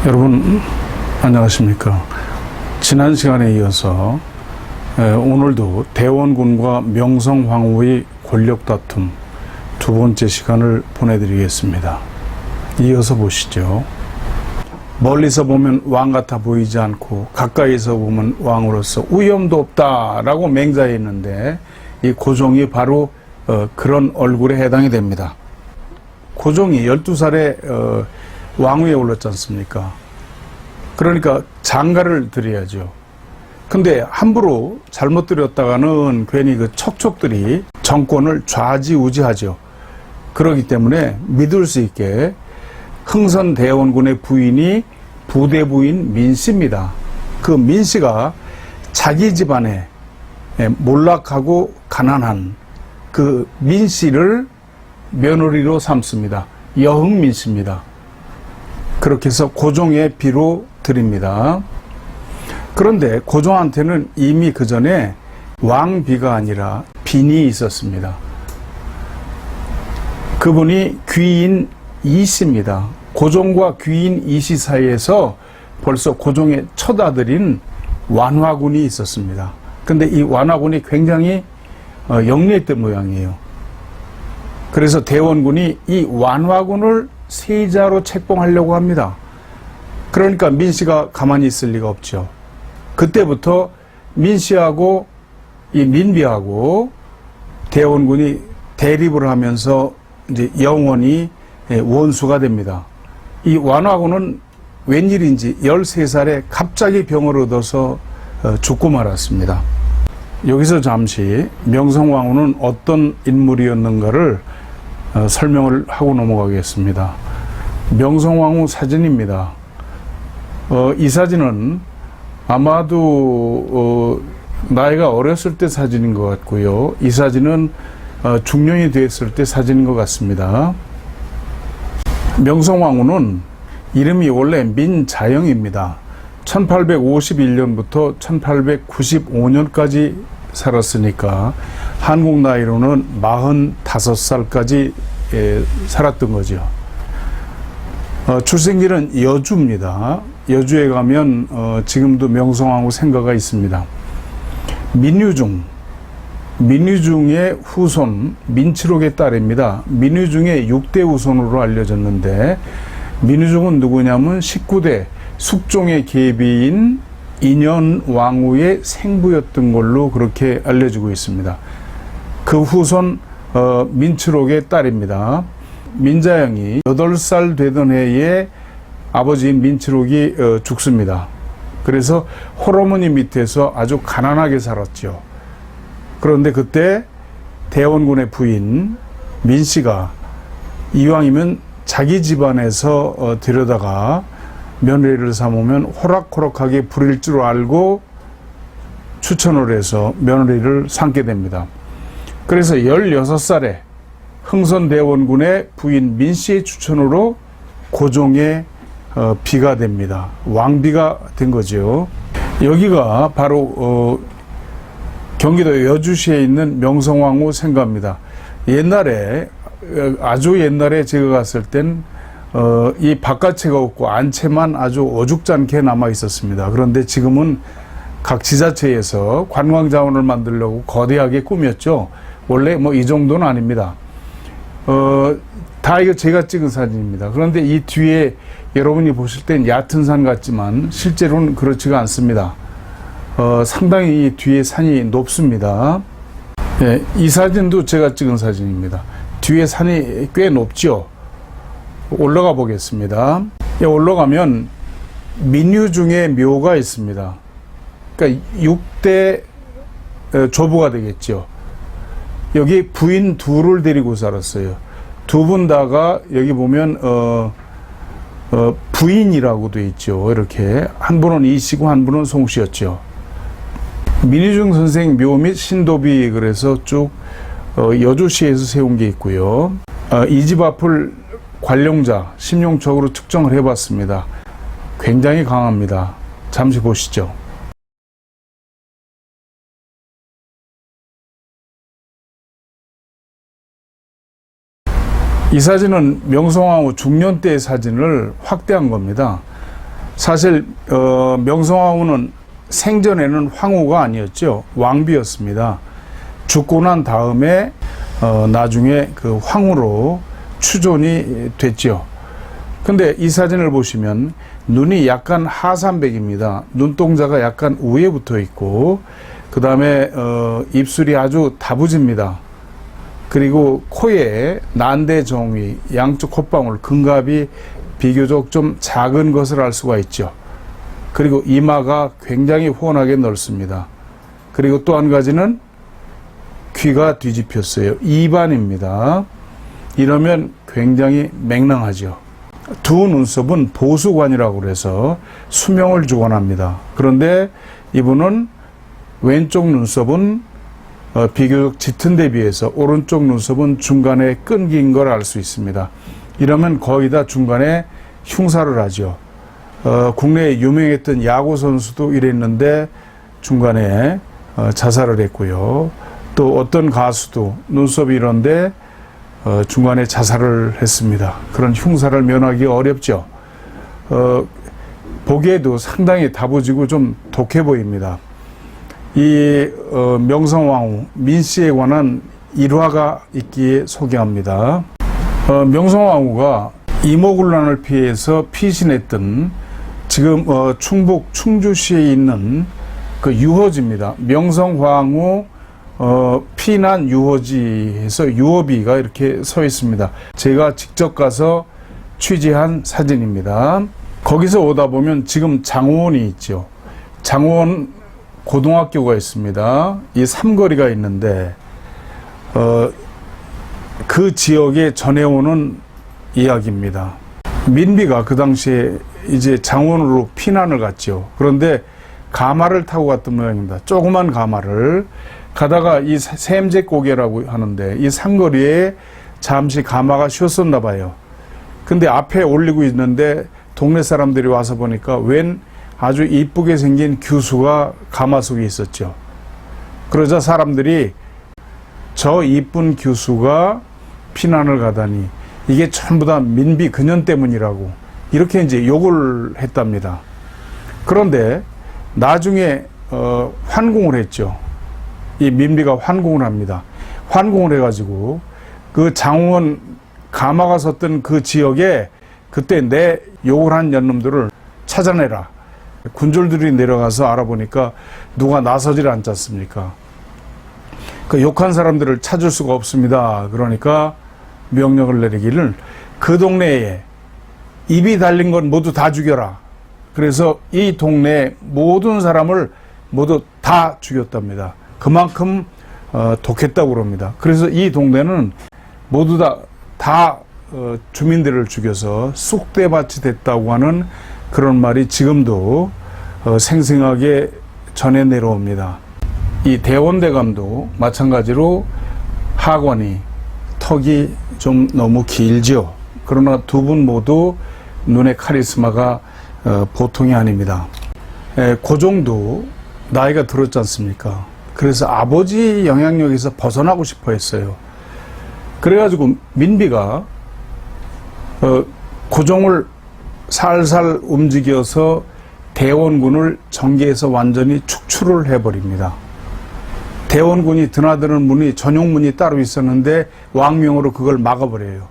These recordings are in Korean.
여러분 안녕하십니까. 지난 시간에 이어서 오늘도 대원군과 명성황후의 권력 다툼 두 번째 시간을 보내드리겠습니다. 이어서 보시죠. 멀리서 보면 왕 같아 보이지 않고 가까이서 보면 왕으로서 위엄도 없다라고 맹자했는데 이 고종이 바로 그런 얼굴에 해당이 됩니다. 고종이 12살에 왕위에 올랐지 않습니까? 그러니까 장가를 드려야죠. 근데 함부로 잘못 드렸다가는 괜히 그 척척들이 정권을 좌지우지하죠. 그렇기 때문에 믿을 수 있게 흥선대원군의 부인이 부대부인 민씨입니다. 그 민씨가 자기 집안에 몰락하고 가난한 그 민씨를 며느리로 삼습니다. 여흥민씨입니다. 그렇게 해서 고종의 비로 드립니다. 그런데 고종한테는 이미 그 전에 왕비가 아니라 빈이 있었습니다. 그분이 귀인 이씨입니다. 고종과 귀인 이씨 사이에서 벌써 고종의 첫 아들인 완화군이 있었습니다. 근데 이 완화군이 굉장히 영리했던 모양이에요. 그래서 대원군이 이 완화군을 세자로 책봉하려고 합니다. 그러니까 민씨가 가만히 있을 리가 없죠. 그때부터 민씨하고 이 민비하고 대원군이 대립을 하면서 이제 영원히 원수가 됩니다. 이 완화군은 웬일인지 13살에 갑자기 병을 얻어서 죽고 말았습니다. 여기서 잠시 명성황후는 어떤 인물이었는가를 설명을 하고 넘어가겠습니다. 명성황후 사진입니다. 이 사진은 아마도 나이가 어렸을 때 사진인 것 같고요. 이 사진은 중년이 됐을 때 사진인 것 같습니다. 명성황후는 이름이 원래 민자영입니다. 1851년부터 1895년까지 살았으니까 한국 나이로는 45살까지 살았던 거죠. 출생지는 여주입니다. 여주에 가면 지금도 명성황후 생가가 있습니다. 민유중의 후손 민치록의 딸입니다. 민유중의 6대 후손으로 알려졌는데 민유중은 누구냐면 19대 숙종의 계비인 인현왕후의 생부였던 걸로 그렇게 알려지고 있습니다. 그 후손 민치록의 딸입니다. 민자영이 8살 되던 해에 아버지인 민치록이 죽습니다. 그래서 홀어머니 밑에서 아주 가난하게 살았죠. 그런데 그때 대원군의 부인 민씨가 이왕이면 자기 집안에서 들여다가 며느리를 삼으면 호락호락하게 부릴 줄 알고 추천을 해서 며느리를 삼게 됩니다. 그래서 16살에 흥선대원군의 부인 민씨의 추천으로 고종의 비가 됩니다. 왕비가 된 거죠. 여기가 바로 경기도 여주시에 있는 명성황후 생가입니다. 옛날에 아주 옛날에 제가 갔을 땐 이 바깥채가 없고 안채만 아주 어죽잖게 남아 있었습니다. 그런데 지금은 각 지자체에서 관광자원을 만들려고 거대하게 꾸몄죠. 원래 뭐 이 정도는 아닙니다. 다 이거 제가 찍은 사진입니다. 그런데 이 뒤에 여러분이 보실 땐 얕은 산 같지만 실제로는 그렇지가 않습니다. 상당히 이 뒤에 산이 높습니다. 네, 이 사진도 제가 찍은 사진입니다. 뒤에 산이 꽤 높죠. 올라가 보겠습니다. 올라가면 민유중의 묘가 있습니다. 그러니까 6대 조부가 되겠죠. 여기 부인 둘을 데리고 살았어요. 두 분 다가 여기 보면 부인이라고 돼 있죠. 이렇게 한 분은 이씨고 한 분은 송씨였죠. 민유중 선생 묘 및 신도비 그래서 쭉 여주시에서 세운 게 있고요. 이 집 앞을 관룡자 심용척으로 측정을 해봤습니다. 굉장히 강합니다. 잠시 보시죠. 이 사진은 명성황후 중년 때의 사진을 확대한 겁니다. 사실 명성황후는 생전에는 황후가 아니었죠. 왕비였습니다. 죽고 난 다음에 나중에 그 황후로 추존이 됐죠. 근데 이 사진을 보시면 눈이 약간 하산백입니다. 눈동자가 약간 위에 붙어 있고, 그 다음에 입술이 아주 다부집니다. 그리고 코에 난대정위, 양쪽 콧방울, 금갑이 비교적 좀 작은 것을 알 수가 있죠. 그리고 이마가 굉장히 훤하게 넓습니다. 그리고 또 한 가지는 귀가 뒤집혔어요. 입안입니다. 이러면 굉장히 맹랑하죠. 두 눈썹은 보수관이라고 그래서 수명을 주관합니다. 그런데 이분은 왼쪽 눈썹은 비교적 짙은 데 비해서 오른쪽 눈썹은 중간에 끊긴 걸 알 수 있습니다. 이러면 거의 다 중간에 흉사를 하죠. 국내에 유명했던 야구 선수도 이랬는데 중간에 자살을 했고요. 또 어떤 가수도 눈썹이 이런데 중간에 자살을 했습니다. 그런 흉사를 면하기 어렵죠. 보기에도 상당히 다부지고 좀 독해 보입니다. 이 명성황후 민씨에 관한 일화가 있기에 소개합니다. 명성황후가 이모군란을 피해서 피신했던 지금 충북 충주시에 있는 그 유허지입니다. 명성황후 피난 유허지에서 유허비가 이렇게 서 있습니다. 제가 직접 가서 취재한 사진입니다. 거기서 오다 보면 지금 장호원이 있죠. 장호원 고등학교가 있습니다. 이 삼거리가 있는데 그 지역에 전해오는 이야기입니다. 민비가 그 당시에 이제 장원으로 피난을 갔죠. 그런데 가마를 타고 갔던 모양입니다. 조그만 가마를 가다가 이 샘제고개라고 하는데 이 삼거리에 잠시 가마가 쉬었었나 봐요. 근데 앞에 올리고 있는데 동네 사람들이 와서 보니까 웬 아주 이쁘게 생긴 규수가 가마 속에 있었죠. 그러자 사람들이 저 이쁜 규수가 피난을 가다니 이게 전부 다 민비 그년 때문이라고 이렇게 이제 욕을 했답니다. 그런데 나중에 환공을 했죠. 이 민비가 환공을 합니다. 환공을 해가지고 그 장원 가마가 섰던 그 지역에 그때 내 욕을 한 년놈들을 찾아내라. 군졸들이 내려가서 알아보니까 누가 나서질 않지 않습니까? 그 욕한 사람들을 찾을 수가 없습니다. 그러니까 명령을 내리기를 그 동네에 입이 달린 건 모두 다 죽여라. 그래서 이 동네 모든 사람을 모두 다 죽였답니다. 그만큼 독했다고 그럽니다. 그래서 이 동네는 모두 다 주민들을 죽여서 쑥대밭이 됐다고 하는 그런 말이 지금도 생생하게 전해 내려옵니다. 이 대원대감도 마찬가지로 하관이 턱이 좀 너무 길죠. 그러나 두 분 모두 눈의 카리스마가 보통이 아닙니다. 고종도 나이가 들었지 않습니까? 그래서 아버지 영향력에서 벗어나고 싶어 했어요. 그래가지고 민비가 고종을 살살 움직여서 대원군을 전개해서 완전히 축출을 해버립니다. 대원군이 드나드는 문이 전용문이 따로 있었는데 왕명으로 그걸 막아버려요.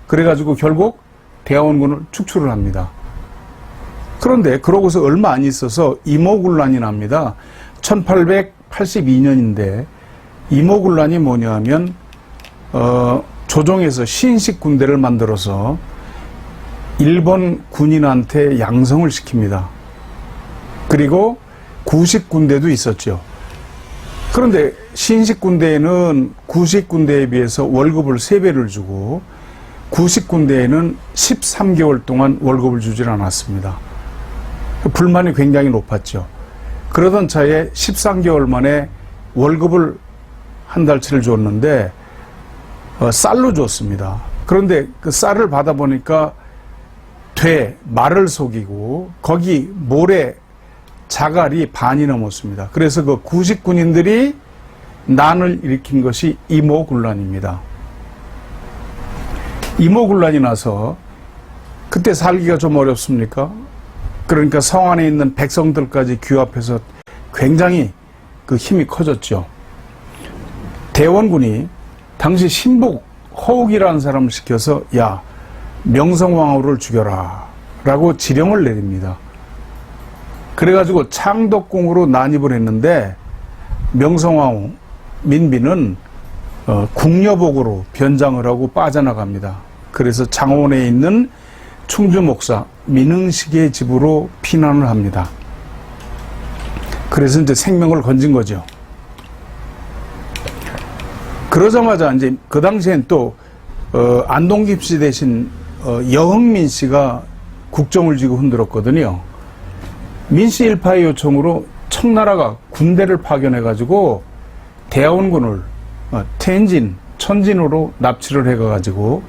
그래가지고 결국 대원군을 축출을 합니다. 그런데 그러고서 얼마 안 있어서 이모군란이 납니다. 1882년인데 이모군란이 뭐냐 하면 조정에서 신식 군대를 만들어서 일본 군인한테 양성을 시킵니다. 그리고 구식 군대도 있었죠. 그런데 신식 군대에는 구식 군대에 비해서 월급을 3배를 주고 구식 군대에는 13개월 동안 월급을 주질 않았습니다. 불만이 굉장히 높았죠. 그러던 차에 13개월 만에 월급을 한 달치를 줬는데 쌀로 줬습니다. 그런데 그 쌀을 받아보니까 말을 속이고 거기 모래 자갈이 반이 넘었습니다. 그래서 그 구식 군인들이 난을 일으킨 것이 이모군란입니다. 이모군란이 나서 그때 살기가 좀 어렵습니까? 그러니까 성 안에 있는 백성들까지 규합해서 굉장히 그 힘이 커졌죠. 대원군이 당시 신복 허욱이라는 사람을 시켜서 야, 명성황후를 죽여라 라고 지령을 내립니다. 그래가지고 창덕궁으로 난입을 했는데 명성황후 민비는 궁녀복으로 변장을 하고 빠져나갑니다. 그래서 장원에 있는 충주목사 민흥식의 집으로 피난을 합니다. 그래서 이제 생명을 건진 거죠. 그러자마자 이제 그 당시엔 또 안동김 씨 대신 여흥민 씨가 국정을 쥐고 흔들었거든요. 민씨 일파의 요청으로 청나라가 군대를 파견해가지고 대원군을 텐진, 천진으로 납치를 해가지고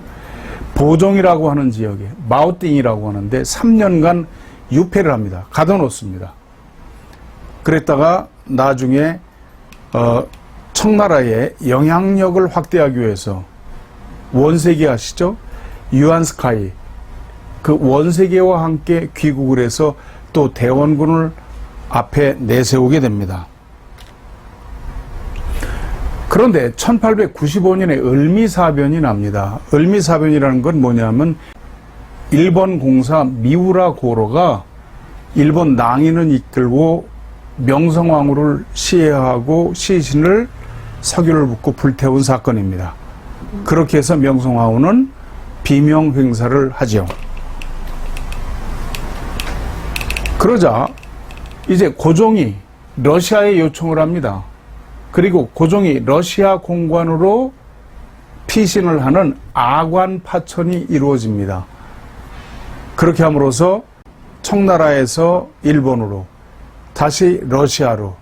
보종이라고 하는 지역에 마오띵이라고 하는데 3년간 유폐를 합니다. 가둬놓습니다. 그랬다가 나중에 청나라의 영향력을 확대하기 위해서 원세계 아시죠? 유한스카이 그 원세계와 함께 귀국을 해서 또 대원군을 앞에 내세우게 됩니다. 그런데 1895년에 을미사변이 납니다. 을미사변이라는 건 뭐냐면 일본 공사 미우라 고로가 일본 낭인을 이끌고 명성황후를 시해하고 시신을 석유를 붓고 불태운 사건입니다. 그렇게 해서 명성황후는 비명 행사를 하죠. 그러자 이제 고종이 러시아에 요청을 합니다. 그리고 고종이 러시아 공관으로 피신을 하는 아관 파천이 이루어집니다. 그렇게 함으로써 청나라에서 일본으로 다시 러시아로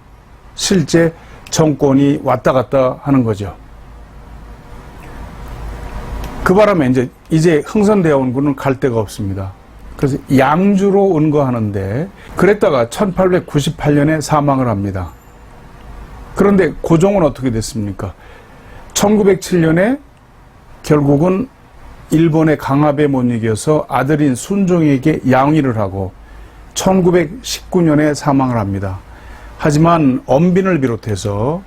실제 정권이 왔다 갔다 하는 거죠. 그 바람에 이제 흥선대원군은 갈 데가 없습니다. 그래서 양주로 은거하는데 그랬다가 1898년에 사망을 합니다. 그런데 고종은 어떻게 됐습니까? 1907년에 결국은 일본의 강압에 못 이겨서 아들인 순종에게 양위를 하고 1919년에 사망을 합니다. 하지만 언빈을 비롯해서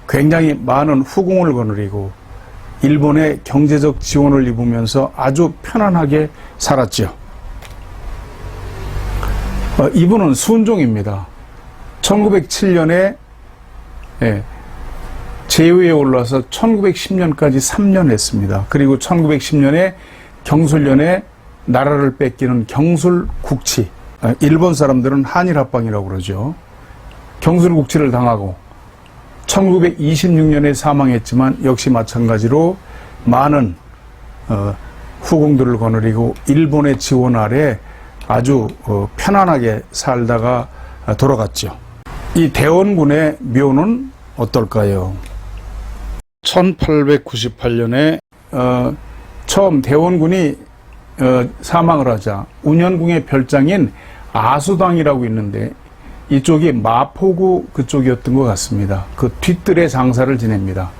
굉장히 많은 후궁을 거느리고 일본의 경제적 지원을 입으면서 아주 편안하게 살았죠. 이분은 순종입니다. 1907년에 제위에 올라서 1910년까지 3년 했습니다. 그리고 1910년에 경술련에 나라를 뺏기는 경술국치, 일본 사람들은 한일합방이라고 그러죠. 경술국치를 당하고 1926년에 사망했지만 역시 마찬가지로 많은 후궁들을 거느리고 일본의 지원 아래 아주 편안하게 살다가 돌아갔죠. 이 대원군의 묘는 어떨까요? 1898년에 처음 대원군이 사망을 하자 운현궁의 별장인 아수당이라고 있는데 이쪽이 마포구 그쪽이었던 것 같습니다. 그 뒤뜰에 장사를 지냅니다.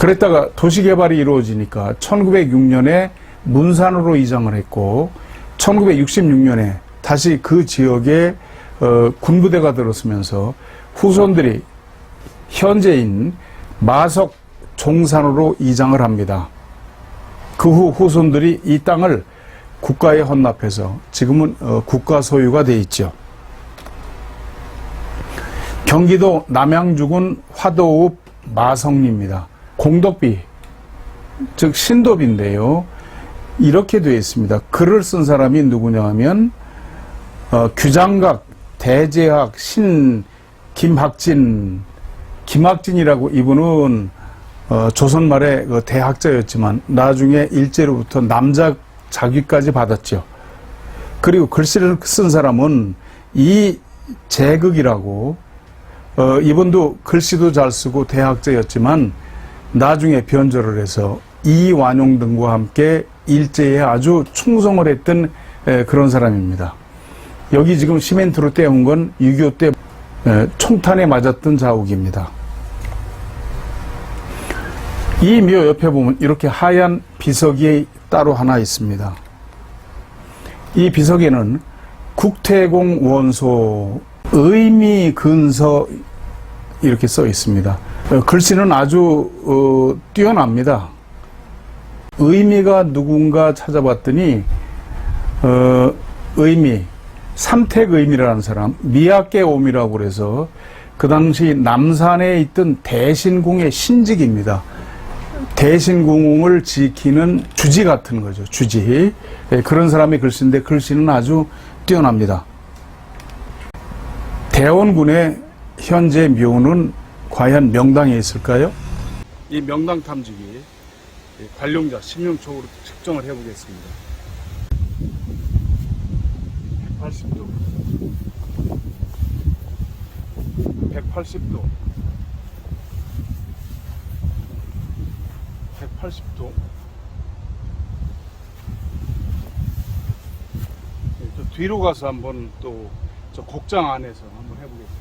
그랬다가 도시개발이 이루어지니까 1906년에 문산으로 이장을 했고 1966년에 다시 그 지역에 군부대가 들어서면서 후손들이 현재인 마석 종산으로 이장을 합니다. 그 후 후손들이 이 땅을 국가에 헌납해서 지금은 국가 소유가 돼 있죠. 경기도 남양주군 화도읍 마성리입니다. 공덕비, 즉 신도비인데요. 이렇게 되어 있습니다. 글을 쓴 사람이 누구냐 하면 규장각, 대제학, 김학진이라고 이분은 조선 말에 그 대학자였지만 나중에 일제로부터 남자 자귀까지 받았죠. 그리고 글씨를 쓴 사람은 이재극이라고 이분도 글씨도 잘 쓰고 대학자였지만 나중에 변절을 해서 이완용 등과 함께 일제에 아주 충성을 했던 그런 사람입니다. 여기 지금 시멘트로 떼운 건 6.25 때 총탄에 맞았던 자욱입니다. 이 묘 옆에 보면 이렇게 하얀 비석이 따로 하나 있습니다. 이 비석에는 국태공 원소 의미 근서 이렇게 써 있습니다. 글씨는 아주 뛰어납니다. 의미가 누군가 찾아봤더니 의미 삼택의미라는 사람, 미야케옴이라고 그래서 그 당시 남산에 있던 대신궁의 신직입니다. 대신궁을 지키는 주지 같은 거죠. 주지. 그런 사람의 글씨인데 글씨는 아주 뛰어납니다. 대원군의 현재 묘는 과연 명당에 있을까요? 이 명당 탐지기 관룡자 신명촉으로 측정을 해보겠습니다. 180도 180도 180도 또 뒤로 가서 한번 또 저 곡장 안에서 한번 해보겠습니다.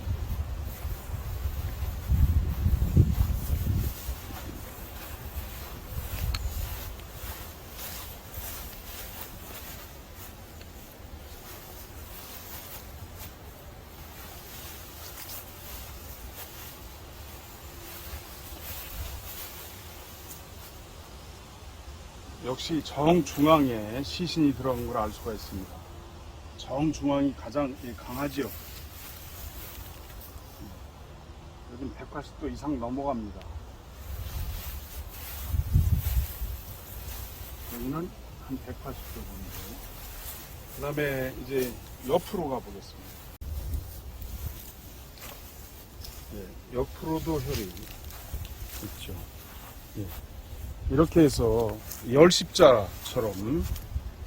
역시 정중앙에 시신이 들어간 걸 알 수가 있습니다. 정중앙이 가장 강하지요. 여기는 180도 이상 넘어갑니다. 여기는 한 180도 정도. 그 다음에 이제 옆으로 가보겠습니다. 예, 옆으로도 혈이 있죠. 예. 이렇게 해서 열십자처럼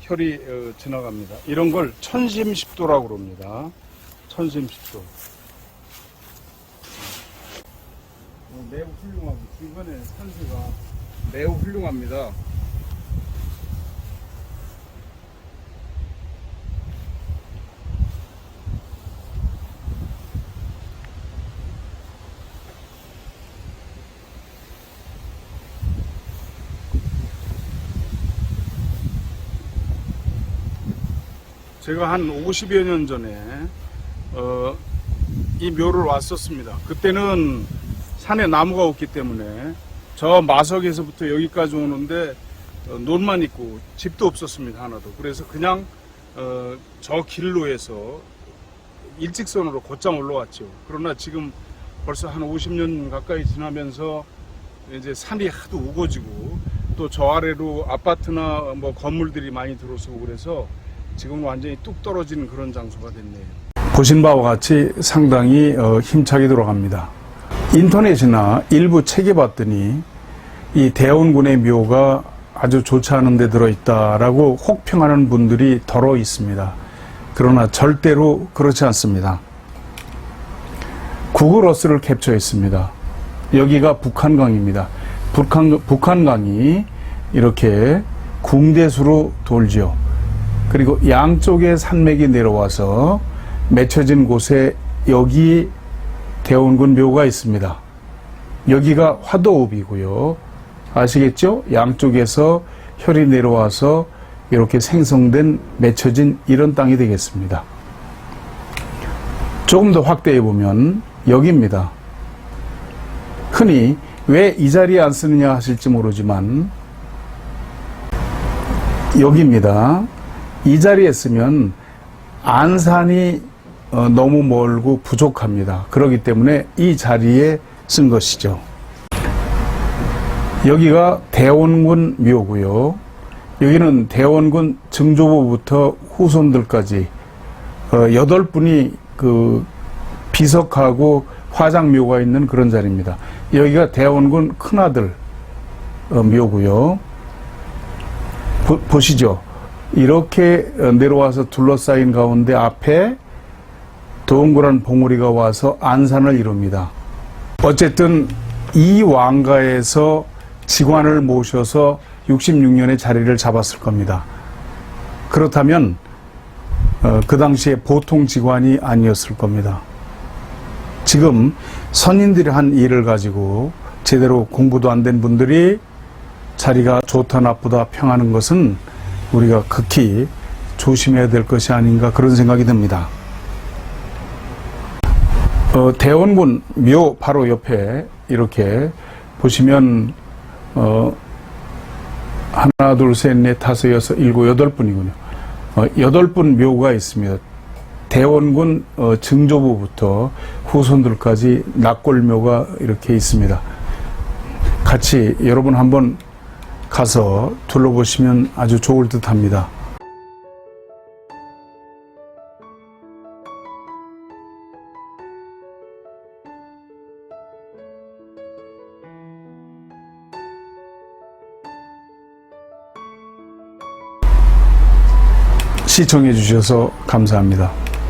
혈이 지나갑니다. 이런 걸 천심십도라고 그럽니다. 천심십도. 매우 훌륭하고 중간에 산세가 매우 훌륭합니다. 제가 한 50여 년 전에 이 묘를 왔었습니다. 그때는 산에 나무가 없기 때문에 저 마석에서부터 여기까지 오는데 논만 있고 집도 없었습니다. 하나도. 그래서 그냥 저 길로 해서 일직선으로 곧장 올라왔죠. 그러나 지금 벌써 한 50년 가까이 지나면서 이제 산이 하도 우거지고 또 저 아래로 아파트나 뭐 건물들이 많이 들어서고 그래서 지금 완전히 뚝 떨어진 그런 장소가 됐네요. 보신 바와 같이 상당히 힘차게 돌아갑니다. 인터넷이나 일부 책에 봤더니 이 대원군의 묘가 아주 좋지 않은 데 들어있다라고 혹평하는 분들이 더러 있습니다. 그러나 절대로 그렇지 않습니다. 구글 어스를 캡처했습니다. 여기가 북한강입니다. 북한강이 이렇게 궁대수로 돌지요. 그리고 양쪽에 산맥이 내려와서 맺혀진 곳에 여기 대원군 묘가 있습니다. 여기가 화도읍이고요. 아시겠죠? 양쪽에서 혈이 내려와서 이렇게 생성된 맺혀진 이런 땅이 되겠습니다. 조금 더 확대해 보면 여기입니다. 흔히 왜 이 자리에 안 쓰느냐 하실지 모르지만 여기입니다. 이 자리에 쓰면 안산이 너무 멀고 부족합니다. 그렇기 때문에 이 자리에 쓴 것이죠. 여기가 대원군 묘고요. 여기는 대원군 증조부부터 후손들까지 8분이 그 비석하고 화장묘가 있는 그런 자리입니다. 여기가 대원군 큰아들 묘고요. 보시죠. 이렇게 내려와서 둘러싸인 가운데 앞에 동그란 봉우리가 와서 안산을 이룹니다. 어쨌든 이 왕가에서 직관을 모셔서 66년에 자리를 잡았을 겁니다. 그렇다면 그 당시에 보통 직관이 아니었을 겁니다. 지금 선인들이 한 일을 가지고 제대로 공부도 안 된 분들이 자리가 좋다 나쁘다 평하는 것은 우리가 극히 조심해야 될 것이 아닌가 그런 생각이 듭니다. 대원군 묘 바로 옆에 이렇게 보시면 하나, 둘, 셋, 넷, 다섯, 여섯, 일곱, 8분이군요. 8분 묘가 있습니다. 대원군 증조부부터 후손들까지 낙골묘가 이렇게 있습니다. 같이 여러분 한번 가서 둘러보시면 아주 좋을 듯 합니다. 시청해 주셔서 감사합니다.